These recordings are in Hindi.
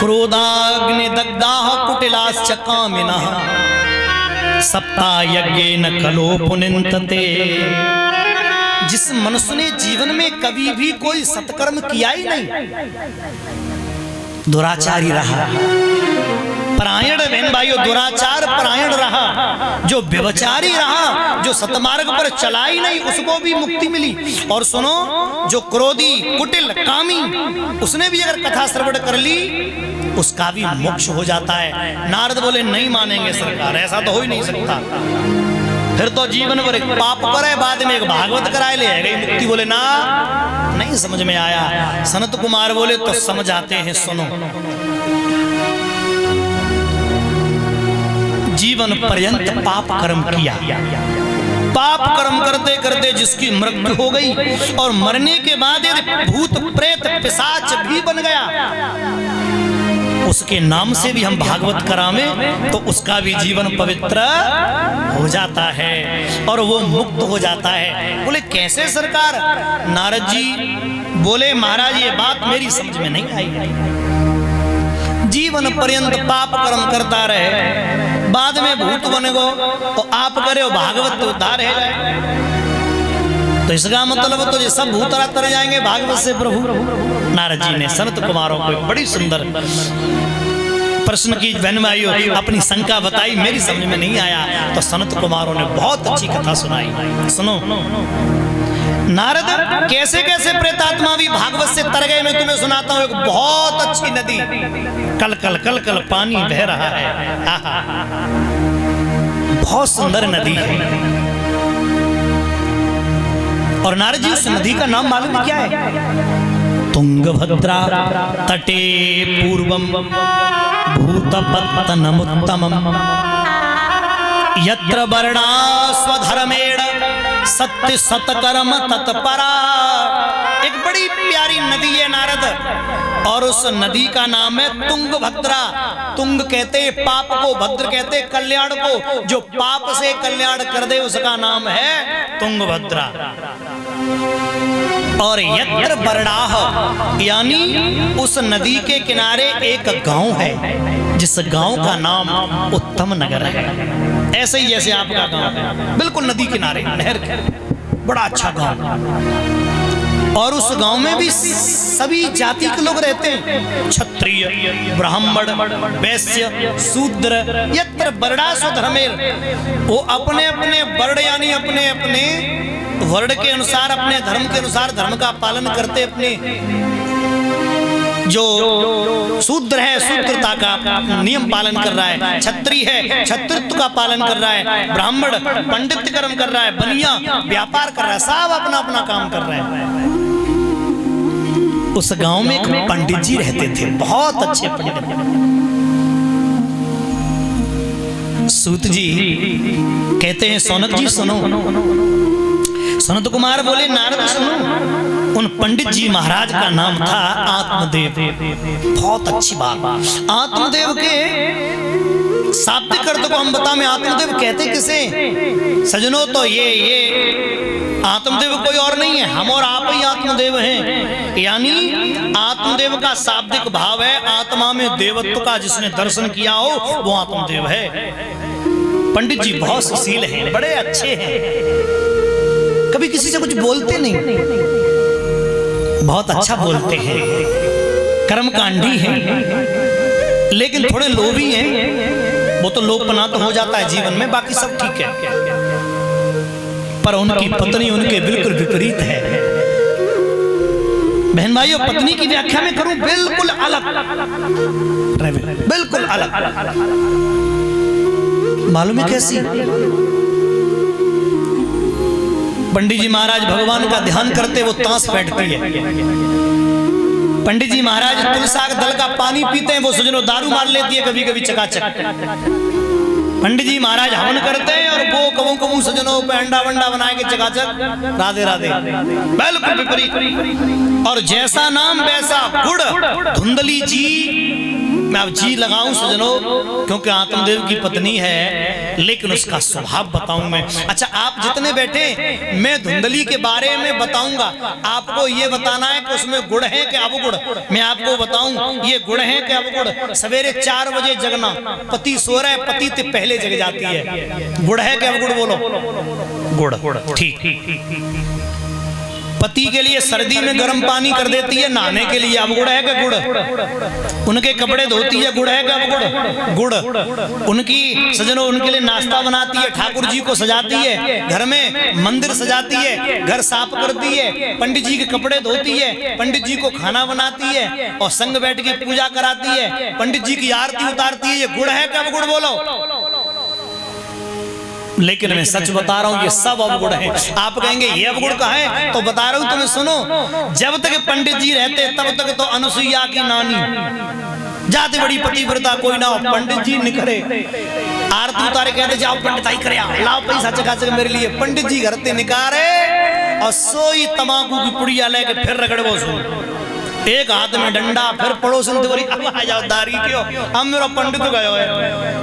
क्रोधाग्नि दग्धाः कुटिलाश्च कामिनः सप्तायज्ञेन खलो पुनिन्तते। जिस मनुष्य ने जीवन में कभी भी कोई सत्कर्म किया ही नहीं, दुराचारी रहा, परायण, बहन भाइयों दुराचार परायण रहा, जो व्यभिचारी रहा, जो सतमार्ग पर चला ही नहीं, उसको भी मुक्ति मिली। और सुनो, जो क्रोधी कुटिल कामी, उसने भी अगर कथा श्रवण कर ली, उसका भी मोक्ष हो जाता है। नारद बोले नहीं मानेंगे सरकार, ऐसा तो हो ही नहीं सकता, फिर तो जीवन भर एक पाप करे, बाद में एक भागवत कराए ले गई मुक्ति। बोले ना, नहीं समझ में आया। सनत कुमार बोले तो समझ आते हैं, सुनो। जीवन पर्यंत पाप कर्म किया, पाप कर्म करते करते जिसकी मृत्यु हो गई, और मरने के बाद यदि भूत प्रेत पिशाच भी बन गया, उसके नाम से भी हम भागवत करावें तो उसका भी जीवन पवित्र हो जाता है और वो मुक्त हो जाता है। बोले कैसे सरकार? नारद जी बोले महाराज ये बात मेरी समझ में नहीं आई। जीवन पर्यंत पाप कर्म करता रहे, बाद में भूत बने गो तो आप करे हो भागवत तो उद्धार है जाए, तो इसका मतलब तो ये सब भूतरा तर जाएंगे भागवत से प्रभु। नारद जी ने सनत कुमारों को बड़ी सुंदर प्रश्न की, बहन भाइयों अपनी शंका बताई, मेरी समझ में नहीं आया, तो सनत कुमारों ने बहुत अच्छी कथा सुनाई। सुनो, नारद कैसे कैसे प्रेतात्मा भी भागवत से तर गए, मैं तुम्हें सुनाता हूँ। एक बहुत अच्छी नदी, कल कल कल कल पानी बह रहा है, बहुत सुंदर नदी है। और नारद जी उस नदी का नाम मालूम क्या है? तुंगभद्रा तटे पूर्वम भूतपत्तनमुत्तमम यत्र वर्णा स्वधर्मेण सत्य सतकर्म तत्परा। एक बड़ी प्यारी नदी है नारद, और उस नदी का नाम है तुंगभद्रा। तुंग कहते पाप को, भद्र कहते कल्याण को, जो पाप से कल्याण कर दे उसका नाम है तुंगभद्रा। और यत्र बरडाह, यानी उस नदी के किनारे एक गांव है, जिस गांव का नाम उत्तम नगर है। ऐसे ही जैसे आपका गांव है, बिल्कुल नदी किनारे, नहर के, बड़ा अच्छा गांव। और उस गांव में भी सभी जाति के लोग रहते हैं, क्षत्रिय, ब्राह्मण, वैश्य, शूद्र। यत्र बरडा स्वधर्मेण, वो अपने अपने वर्ण यानी अपने अपने वर्ण के अनुसार, अपने धर्म के अनुसार धर्म का पालन करते, अपने जो शूद्र है शूद्रता का नियम पालन कर रहा है, क्षत्रिय है क्षत्रित्व का पालन कर रहा है, ब्राह्मण पंडित कर्म कर रहा है, बनिया व्यापार कर रहा है, सब अपना अपना काम कर रहे हैं। उस गांव में एक पंडित जी रहते थे, बहुत अच्छे पंडित। सूत जी कहते हैं, सौनक जी सुनो। सनत कुमार बोले नारद सुनो, उन पंडित जी महाराज का नाम था आत्मदेव। बहुत अच्छी बात। आत्मदेव के शाब्दिक अर्थ को हम बता में आत्मदेव कहते किसे? सजनों, तो ये आत्मदेव कोई और नहीं है, हम और आप ही आत्मदेव हैं। यानी आत्मदेव का शाब्दिक भाव है आत्मा में देवत्व का, जिसने दर्शन किया हो वो आत्मदेव है। पंडित जी बहुत सुशील हैं, बड़े अच्छे हैं, कभी किसी से कुछ बोलते नहीं, बहुत अच्छा बोलते हैं, कर्मकांडी हैं, लेकिन थोड़े लोभी हैं। वो तो लोभपना तो हो जाता है जीवन में, बाकी सब ठीक है। पर उनकी पत्नी उनके बिल्कुल विपरीत है। बहन भाइयों, पत्नी की व्याख्या में करूं, बिल्कुल अलग, बिल्कुल अलग। मालूम है कैसी? पंडित जी महाराज भगवान का ध्यान करते, वो ताश बैठती है। पंडित जी महाराज तुलसा के दल का पानी पीते हैं, वो सजनो दारू मार लेती है कभी कभी चकाचक। पंडित जी महाराज हवन करते हैं और वो कबू कबू सजनों पे अंडा वंडा बनाए के चकाचक। राधे राधे, बिल्कुल विपरीत। और जैसा नाम वैसा गुड़। धुंधली जी मैं अब जी लगाऊं सजनों, क्योंकि आत्मदेव की पत्नी है, लेकिन उसका स्वभाव बताऊं मैं। अच्छा, आप जितने बैठे, मैं धुंधली के बारे में बताऊंगा, आपको ये बताना है कि उसमें गुड़ है कि अवगुड़। मैं आपको बताऊं ये गुड़ है कि अवगुड़। सवेरे 4 बजे जगना, पति सो रहा है, पति ते पहले जग जाती है। गुड़ है कि अवगुड़? बोलो। गुड़। ठीक। पति के लिए सर्दी में गर्म पानी कर देती है नहाने के लिए, अवगुड़ है कि गुड़? उनके कपड़े धोती है, गुड़ है कि अवगुड़? गुड़। उनकी सजनों, उनके लिए नाश्ता बनाती है, ठाकुर जी को सजाती है, घर में मंदिर सजाती है, घर साफ करती है, पंडित जी के कपड़े धोती है, पंडित जी को खाना बनाती है और संग बैठ के पूजा कराती है, पंडित जी की आरती उतारती है। ये गुड़ है कि अवगुड़? बोलो। लेकिन मैं सच बता रहा हूं, ये सब अवगुण है। आप कहेंगे ये अवगुण कहाँ है? तो बता रहा हूं तुम्हें, सुनो। जब तक पंडित जी रहते तब तक तो अनुसुईया की नानी जाते बड़ी पतिव्रता कोई ना हो, पंडित जी निकले आरती उतारे, कहते जाओ पंडित आई करे, लाओ पैसा चका चक मेरे लिए। पंडित जी घर से निकारे और सोई तमाकू की पुड़िया लेके फिर रगड़बो सो, एक हाथ में डंडा, फिर पड़ोसन बोली अब आ जाओ दारी क्यों, हम मेरा पंडित गयो है।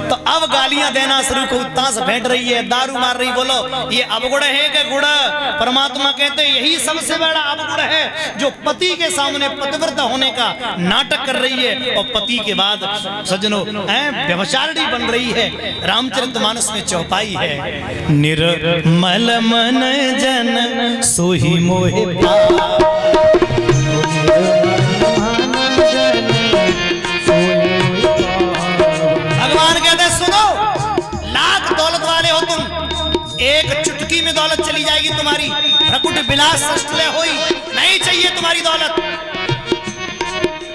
तो अब गालियां देना शुरू को ताश भेंट रही है, दारू मार रही। बोलो ये अवगुण है कि गुण? परमात्मा कहते यही सबसे बड़ा अवगुण है, जो पति के सामने पतिव्रता होने का नाटक कर रही है और पति के बाद सजनों व्यभिचारिणी बन रही है। रामचरितमानस में चौपाई है, निर्मल मन जन सोही मोहे पावा। भगवान कहते सुनो, लाख दौलत वाले हो तुम, एक चुटकी में दौलत चली जाएगी तुम्हारी। प्रकुट विलास सष्टले होई, नहीं चाहिए तुम्हारी दौलत।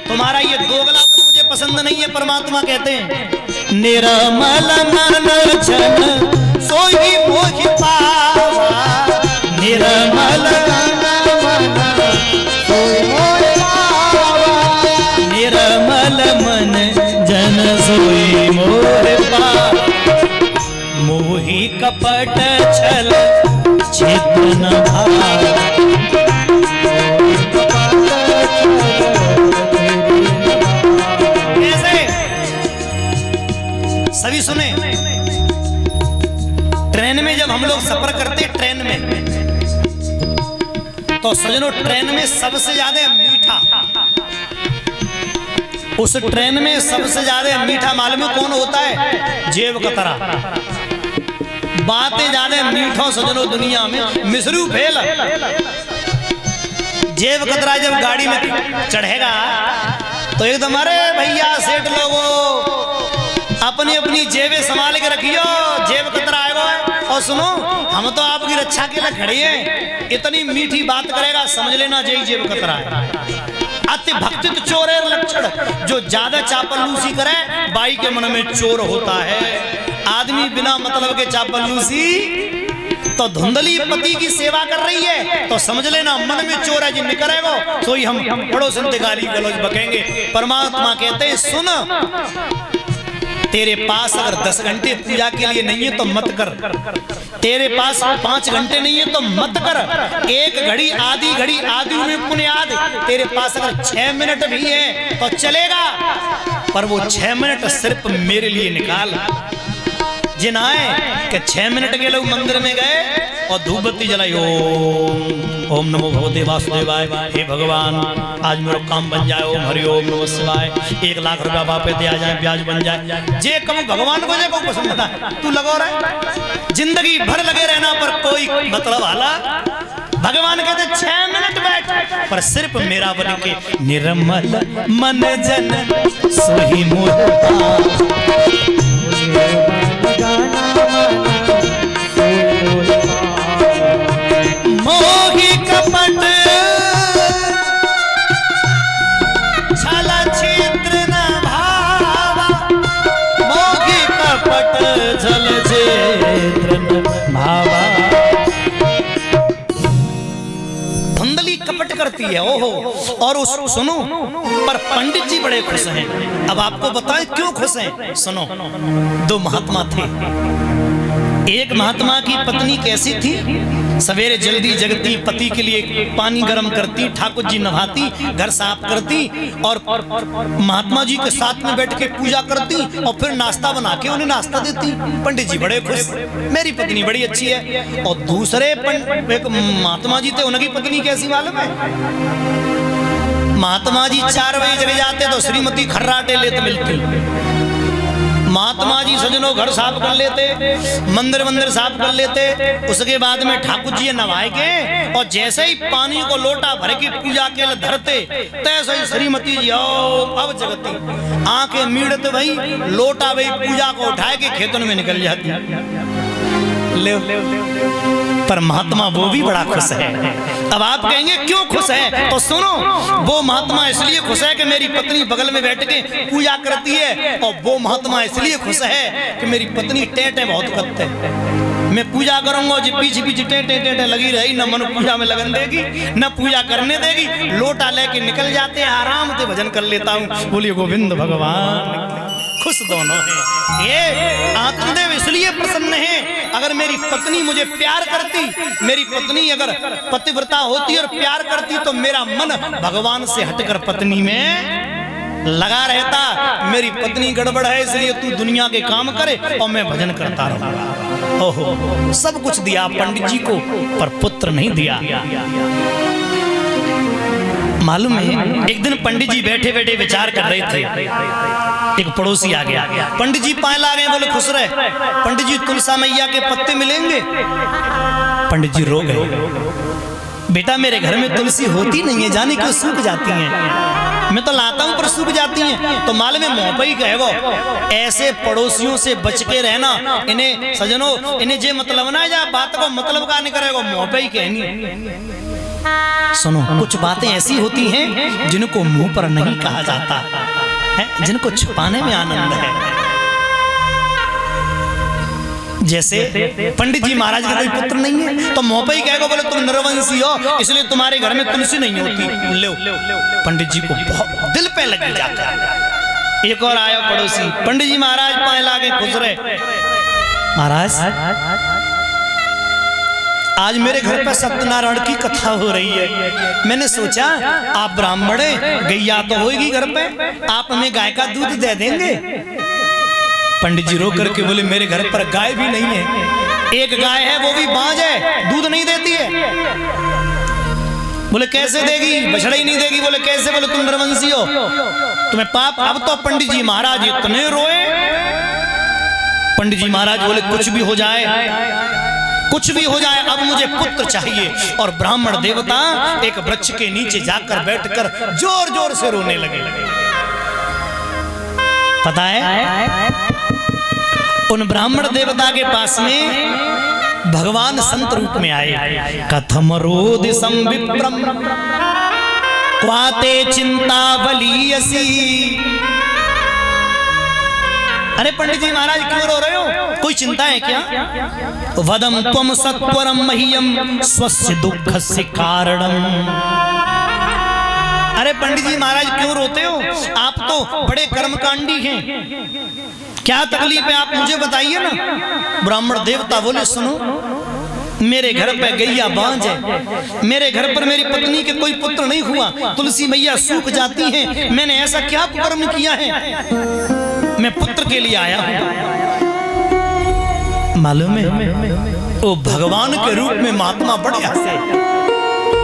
तुम्हारा ये दोगला मुझे पसंद नहीं है। परमात्मा कहते हैं निर्मल मन जन सोई मोहि पावा, निर्मल निर्मल मन जन सोई मोर पावा, मोहि कपट छल चेतन भावा। कैसे? सभी सुने, ट्रेन में जब हम लोग सफर करते, ट्रेन में तो सजनों, ट्रेन में सबसे ज्यादा मीठा, उस ट्रेन में सबसे ज्यादा मीठा मालूम है कौन होता है? जेब कतरा। बातें ज्यादा मीठो सजनों दुनिया में, मिसरू फेल। जेब कतरा जब गाड़ी में चढ़ेगा तो एकदम अरे भैया सेठ लोगों अपनी अपनी जेबें संभाल के रखियो, जेब कतरा आएगा। और सुनो, हम तो आपकी रक्षा के लिए खड़े हैं। इतनी मीठी बात करेगा, समझ लेना जय जेब कतरा है। अति भक्ति तो चोर है लक्षण, जो ज्यादा चापलूसी करे बाई के मन में चोर होता है। आदमी बिना मतलब के चापलूसी, तो धुंधली पति की सेवा कर रही है तो समझ लेना मन में चोर है जिन करेगा, तो ही हम पड़ोसन से गाली गलौज बकेंगे। परमात्मा कहते हैं सुन, तेरे पास अगर 10 घंटे पूजा के लिए नहीं है तो मत कर, तेरे पास 5 घंटे नहीं है तो मत कर, एक घड़ी आधी घड़ी आदि में पुण्याद तेरे पास अगर 6 मिनट भी है तो चलेगा, पर वो 6 मिनट सिर्फ मेरे लिए निकाल। जिन आए कि 6 मिनट के लोग मंदिर में गए और धूप बत्ती जलाई, ओम नमो भगवते वासुदेवाय, हे भगवान आज मेरा काम बन जाए, ओम हरि ओम नमः शिवाय, 1 लाख रुपया वापस दे आ जाए, ब्याज बन जाए। जे कहूँ भगवान को जे कहूँ पसंद आता, तू लगो रहा जिंदगी भर लगे रहना पर कोई मतलब आला। भगवान कहते 6 मिनट बैठ, पर सिर्फ मेरा बन के निर्मल मन जन सोही मोहि मोहि कपट छल क्षेत्र न भावा, मोहि कपट छल क्षेत्र न भावा। धुंधली कपट करती है, ओहो। और उस सुनो, पर पंडित जी बड़े खुश हैं। अब आपको बताएं क्यों खुश हैं, सुनो। 2 महात्मा थे। एक महात्मा की पत्नी कैसी थी? सवेरे जल्दी जगती, पति के लिए पानी गर्म करती, ठाकुर जी नहाती, घर साफ करती और महात्मा जी के साथ में बैठ के पूजा करती और फिर नाश्ता बना के उन्हें नाश्ता देती। पंडित जी बड़े खुश, मेरी पत्नी बड़ी अच्छी है। और दूसरे एक महात्मा जी थे, उनकी पत्नी कैसी मालूम है? महात्मा जी 4 बजे जग जाते तो श्रीमती खर्राटे लेते मिलती। महात्मा जी सजनों घर साफ कर लेते, मंदिर साफ कर लेते। उसके बाद में ठाकुर जी नवाए के और जैसे ही पानी को लोटा भर के पूजा के लिए धरते, तैसे ही श्रीमती जी अब जगती, आंखें मीड़ते भाई, लोटा भाई पूजा को उठाए के खेतों में निकल जाती। ले पर महात्मा वो भी बड़ा खुश है। अब आप कहेंगे क्यों खुश है? तो सुनो, वो महात्मा इसलिए खुश है कि मेरी पत्नी बगल में बैठ के पूजा करती है, और वो महात्मा इसलिए खुश है कि मेरी पत्नी टेंटे बहुत करते हैं। मैं पूजा करूंगा जो पीछे पीछे टेंटे लगी रही, न मन पूजा में लगन देगी न पूजा करने देगी। लोटा लेके निकल जाते हैं, आराम से भजन कर लेता हूँ। बोलिए गोविंद भगवान। खुश दोनों हैं। ये आत्मदेव इसलिए प्रसन्न है, अगर मेरी पत्नी मुझे प्यार करती, मेरी पत्नी अगर पतिव्रता होती और प्यार करती तो मेरा मन भगवान से हटकर पत्नी में लगा रहता। मेरी पत्नी गड़बड़ है, इसलिए तू दुनिया के काम करे और मैं भजन करता रहूंगा। ओहो, सब कुछ दिया पंडित जी को, पर पुत्र नहीं दिया। मालूम है, एक दिन पंडित जी बैठे बैठे विचार कर रहे थे, एक पड़ोसी आ गया। पंडित जी पाए ला गए, बोले खुश रहे। पंडित जी तुलसा मैया के पत्ते मिलेंगे? पंडित जी रो गए। बेटा मेरे घर में तुलसी होती नहीं है, जाने क्यों सूख जाती हैं। मैं तो लाता हूं पर सूख जाती हैं। तो मालूम है मोहपई कहे वो, ऐसे पड़ोसियों से बच के रहना। इन्हें सजनों, इन्हें जे मतलब ना जा बात को मतलब का नहीं करेगा, मोहपई कहनी। सुनो, कुछ बातें ऐसी होती हैं जिनको मुंह पर नहीं कहा जाता है, जिनको छुपाने में आनंद है। जैसे पंडित जी महाराज का कोई पुत्र नहीं है, तो मोहपई कहेगा बोले तुम नरवंशी हो, इसलिए तुम्हारे घर में तुलसी नहीं होती। लो, पंडित जी को बहुत दिल पे लग जाता है। एक और आया पड़ोसी, पंडित जी महाराज पाए लागे खुश रहे। महाराज आज मेरे घर पर सत्यनारायण की कथा हो रही है। मैंने सोचा आप ब्राह्मण हैं, गैया तो होगी घर पे, आप हमें गाय का दूध दे देंगे? पंडित जी रो करके बोले मेरे घर पर गाय भी नहीं है, एक गाय है वो भी बांझ है, दूध नहीं देती है। बोले कैसे देगी, बछड़ा ही नहीं देगी। बोले कैसे? बोले तुम नरवंशी हो, तुम्हें पाप। अब तो पंडित जी महाराज इतने रोए। पंडित जी महाराज बोले कुछ भी हो जाए, कुछ भी हो जाए, अब मुझे पुत्र चाहिए। और ब्राह्मण देवता एक वृक्ष के नीचे जाकर बैठकर जोर जोर से रोने लगे। पता है, उन ब्राह्मण देवता के पास में भगवान संत रूप में आए। कथम रोदिसं विप्रम क्वाते चिंता बलियसी। अरे पंडित जी महाराज क्यों रो रहे हो, कोई चिंता है क्या? वदम त्वम सत्वरम मह्यम स्वस्य दुःखस्य कारणम। अरे पंडित जी महाराज क्यों रोते हो, आप तो बड़े कर्मकांडी हैं, क्या तकलीफ है आप मुझे बताइए ना। ब्राह्मण देवता बोले सुनो, मेरे घर पे गैया बांझ है, मेरे घर पर मेरी पत्नी के कोई पुत्र नहीं हुआ, तुलसी मैया सूख जाती हैं, मैंने ऐसा क्या कर्म किया है, मैं पुत्र के लिए आया हूं। मालूम है वो भगवान के रूप में महात्मा बड़े हंसे।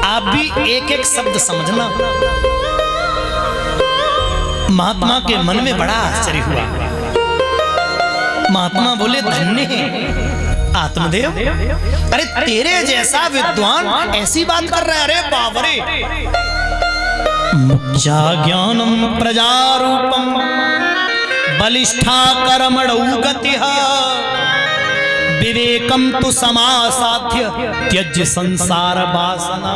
आप भी एक एक शब्द समझना। महात्मा के मन में बड़ा आश्चर्य हुआ। महात्मा बोले धन्य है आत्मदेव, अरे तेरे जैसा विद्वान ऐसी बात कर रहा है। अरे बाबरे, मुख्या ज्ञानम प्रजारूपम बलिष्ठा कर्मणौ गतिः विवेकम तु समासाध्य त्यज संसार वासना।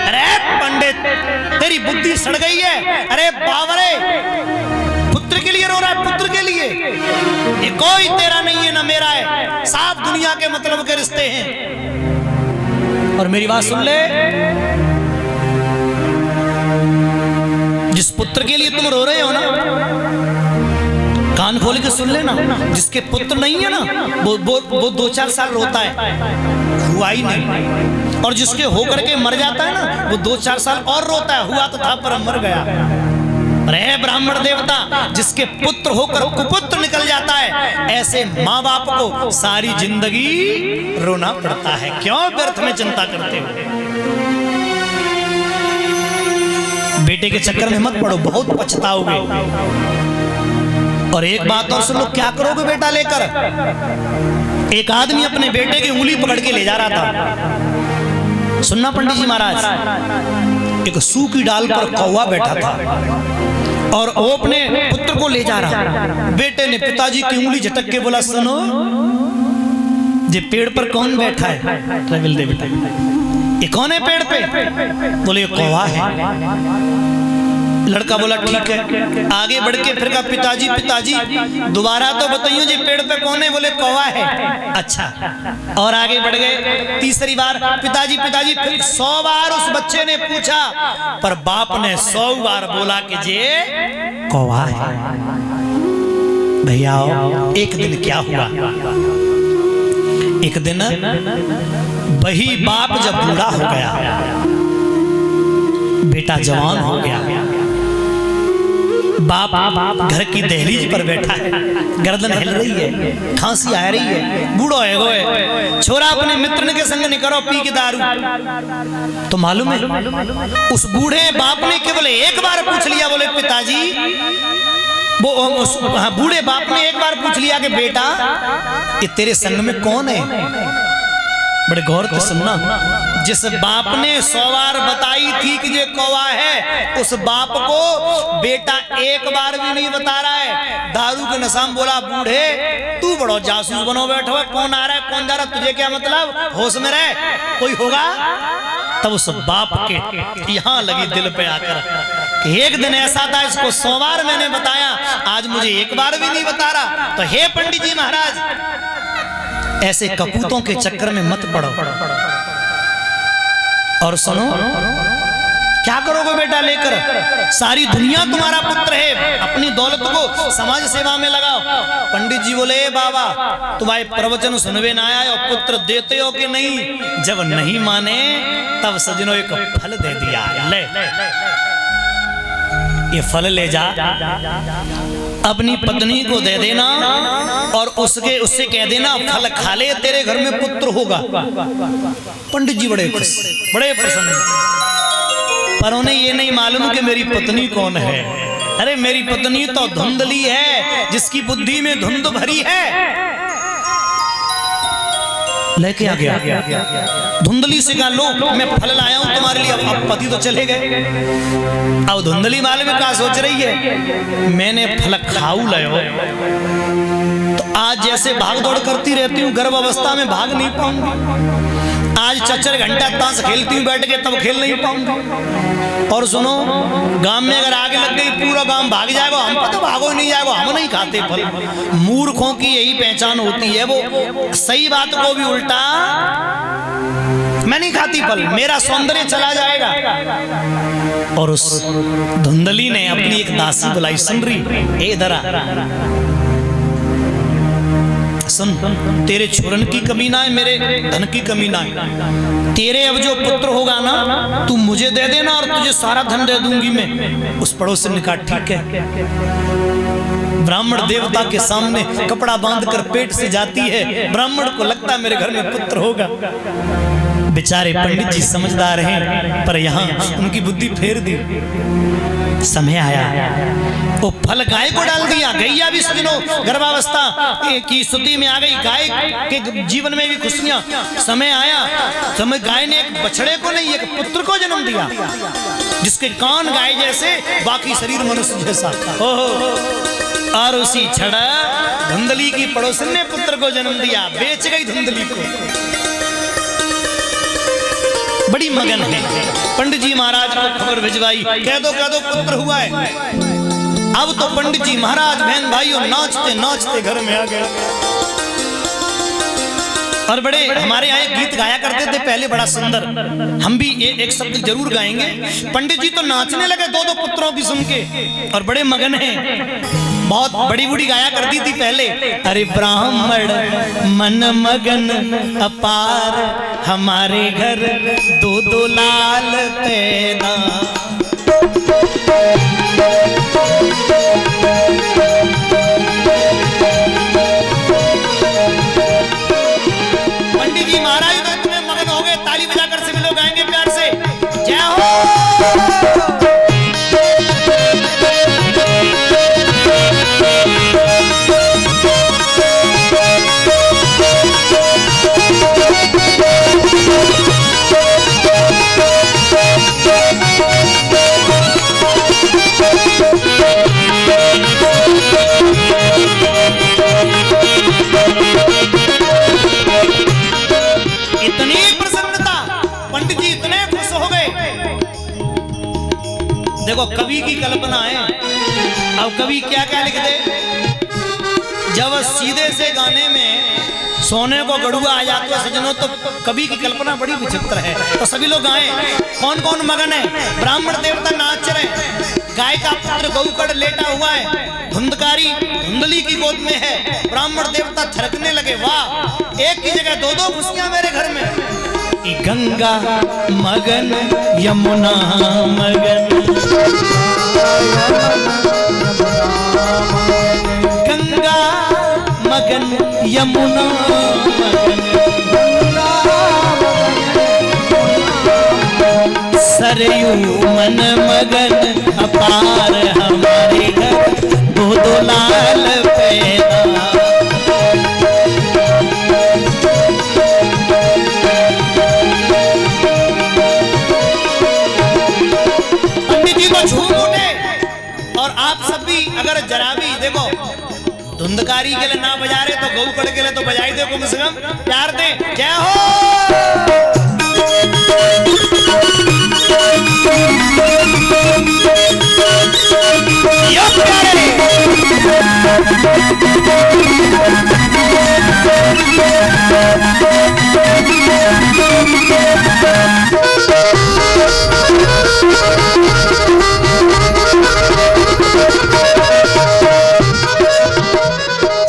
अरे पंडित तेरी बुद्धि सड़ गई है। अरे बावरे, पुत्र के लिए रो रहा है, पुत्र के लिए। ये कोई तेरा नहीं है ना मेरा है, साफ दुनिया के मतलब के रिश्ते हैं। और मेरी बात सुन ले, जिस पुत्र के लिए तुम रो रहे हो ना, कान खोल के सुन लेना, जिसके पुत्र नहीं है ना वो 2-4 साल रोता है, हुआ ही नहीं। और जिसके होकर के मर जाता है ना वो 2-4 साल और रोता है, हुआ तो था पर मर गया। रहे ब्राह्मण देवता जिसके पुत्र होकर कुपुत्र निकल जाता है, ऐसे माँ बाप को सारी जिंदगी रोना पड़ता है। क्यों व्यर्थ में चिंता करते हो? बेटे के चक्कर में मत पड़ो, बहुत पछताओगे। और एक बात और सुन लो, क्या करोगे बेटा लेकर? एक आदमी अपने बेटे की उंगली पकड़ के ले जा रहा था। सुनना पंडित जी महाराज, एक सूखी डाल पर कौवा बैठा था और वो अपने पुत्र को ले जा रहा। बेटे ने पिताजी की उंगली झटक के बोला, सुनो ये पेड़ पर कौन बैठा है? रविल दे बेटा, ये कौन है पेड़ पे? बोले कौवा है। लड़का बोला ठीक है। आगे बढ़ के फिर कहा, पिताजी पिताजी दोबारा तो बताइए जी पेड़ पे कौन है? बोले कौवा है। अच्छा, और आगे बढ़ गए। तीसरी बार पिताजी पिताजी, फिर 100 बार उस बच्चे ने पूछा, पर बाप ने 100 बार बोला कि जे कौवा है। भैया एक दिन क्या हुआ? एक दिन वही बाप जब बूढ़ा हो गया, बेटा जवान हो गया, बाप घर की दहलीज पर बैठा है, गर्दन हिल रही है, खांसी आ रही है, बूढ़ो है गोए, छोरा अपने मित्र के संग निकलो पी के दारू। तो मालूम है उस बूढ़े बाप ने केवल एक बार पूछ लिया, बोले पिताजी, वो बूढ़े बाप ने एक बार पूछ लिया कि बेटा ये तेरे संग में कौन है? बड़े गौर से सुनना, जिस बाप ने 100 बार बताई थी कि ये कौवा है, उस बाप को बेटा एक बार भी नहीं बता रहा है। दारू के नशा में बोला, बूढ़े तू बड़ो जासूस बनो बैठो है, कौन आ रहा है कौन जा रहा है, तुझे क्या मतलब, होश में रहे, कोई होगा। तब उस बाप के यहाँ लगी दिल पे आकर कि एक दिन ऐसा था, इसको 100 बार मैंने बताया, आज मुझे एक बार भी नहीं बता रहा। तो हे पंडित जी महाराज, ऐसे कपूतों के चक्कर में मत पड़ो। और सुनो, क्या करोगे बेटा लेकर? सारी दुनिया तुम्हारा पुत्र है, अपनी दौलत को समाज सेवा में लगाओ। पंडित जी बोले, बाबा तुम्हारे प्रवचन सुनवे ना आए और पुत्र देते हो कि नहीं? जब नहीं माने तब सजनों एक फल दे दिया, ले ये फल ले जा, अपनी पत्नी को दे देना और उससे कह देना फल खा ले, तेरे घर में पुत्र होगा। पंडित जी बड़े खुश, बड़े प्रसन्न, पर उन्हें ये नहीं मालूम कि मेरी पत्नी कौन है। अरे मेरी पत्नी तो धुंधली है, जिसकी बुद्धि में धुंध भरी है। लेके आ गया धुंधली से कहा, लो मैं फल लाया हूं तुम्हारे लिए। अब पति तो चले गए, अब धुंधली माल में क्या सोच रही है, मैंने फल खाऊ लायो तो आज जैसे भाग दौड़ करती रहती हूँ, गर्भ अवस्था में भाग नहीं पाऊंगी। आज 4 घंटा ताश खेलती हूँ बैठ के, तब खेल नहीं पाऊंगी। और सुनो, गांव में अगर आगे लग गई पूरा गांव भाग जाएगा, हम तो भागो नहीं जाएगा, हम नहीं खाते फल। मूर्खों की यही पहचान होती है, वो सही बात को भी उल्टा, मैं नहीं खाती फल, मेरा सौंदर्य चला जाएगा। और उस धुंधली ने अपनी एक दासी बुलाई, सुन रही, ए दरा सुन, तेरे छोरन की कमी ना है, मेरे धन की कमी ना है। तेरे अब जो पुत्र होगा ना, तू मुझे दे देना और तुझे सारा धन दे दूंगी मैं। उस पड़ोसी ने कहा ठीक है। ब्राह्मण देवता के सामने कपड़ा बांधकर पेट से जाती है, ब्राह्मण को लगता है मेरे घर में पुत्र होगा। बेचारे पंडित जी समझदार हैं, पर यहाँ उनकी बुद्धि फेर दी। समय आया, वो फल गाय को डाल दिया। गैया भी सुनो गर्भावस्था की स्थिति में आ गई, गाय के जीवन में भी खुशियां। समय आया, समय गाय ने एक बछड़े को नहीं, एक पुत्र को जन्म दिया, जिसके कान गाय जैसे, बाकी शरीर मनुष्य जैसा। ओहो, और उसी छड़ा धुंधली की पड़ोसन ने पुत्र को जन्म दिया, बेच गई धुंधली को। बड़ी मगन है। पंडित जी महाराज को खबर भिजवाई, कह दो पुत्र हुआ है। अब तो पंडित जी महाराज बहन भाइयों नाचते नाचते घर में आ गए। और बड़े हमारे यहाँ गीत गाया करते थे पहले, बड़ा सुंदर, हम भी एक शब्द जरूर गाएंगे। पंडित जी तो नाचने लगे 2-2 पुत्रों की सुन के, और बड़े मगन हैं। बहुत बड़ी बूढ़ी गाया करती थी पहले। अरे ब्राह्मण मन मगन अपार, हमारे घर दो दो लाल पैदा। पंडित जी महाराज तो इतने मगन हो गए, ताली बजाकर सभी लोग गाएंगे प्यार से, जय हो। इतनी प्रसन्नता, पंडित जी इतने खुश हो गए। देखो कवि की कल्पना है। अब कवि क्या क्या लिख दे, जब सीधे से गाने में सोने को गड़ुआ आ जाता है सजनों, तो कवि की कल्पना बड़ी विचित्र है। तो सभी लोग गाएं, कौन कौन मगन है। ब्राह्मण देवता नाच रहे, गाय का पुत्र गौकड़ लेटा हुआ है, धुंधकारी धुंधली की गोद में है। ब्राह्मण देवता थिरकने लगे, वाह एक की जगह दो दो खुशियां मेरे घर में। गंगा मगन यमुना मगन, गंगा मगन यमुना मगन, सरयू मन मगन अपार, हमारे घर दो दो लाल पैदा। पंडित जी को झूम उठे। और आप सब भी अगर जरा भी देखो, धुंधकारी के लिए ना बजा रहे तो गौकड़ के लिए तो बजाई दे, कम से कम प्यार दे, जय हो।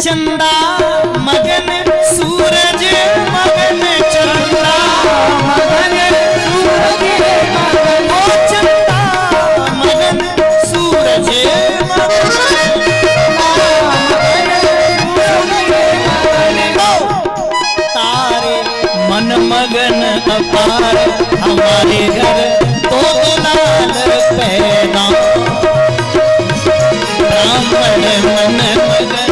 चंदा मगन सूरज मगन, चंदा मगन सूरज मगन, ओ चंदा मगन सूरज मगन, तारे मन मगन अपार, हमारे घर दो दो लाल पैदा। ब्राह्मण मन मगन,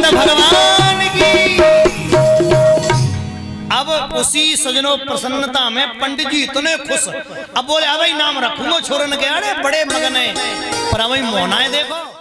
भगवान की। अब उसी सजनों प्रसन्नता में पंडित जी इतने खुश, अब बोले अब नाम रखूंगा छोरन के, अरे बड़े मगन है, पर अब मोहना है देखो।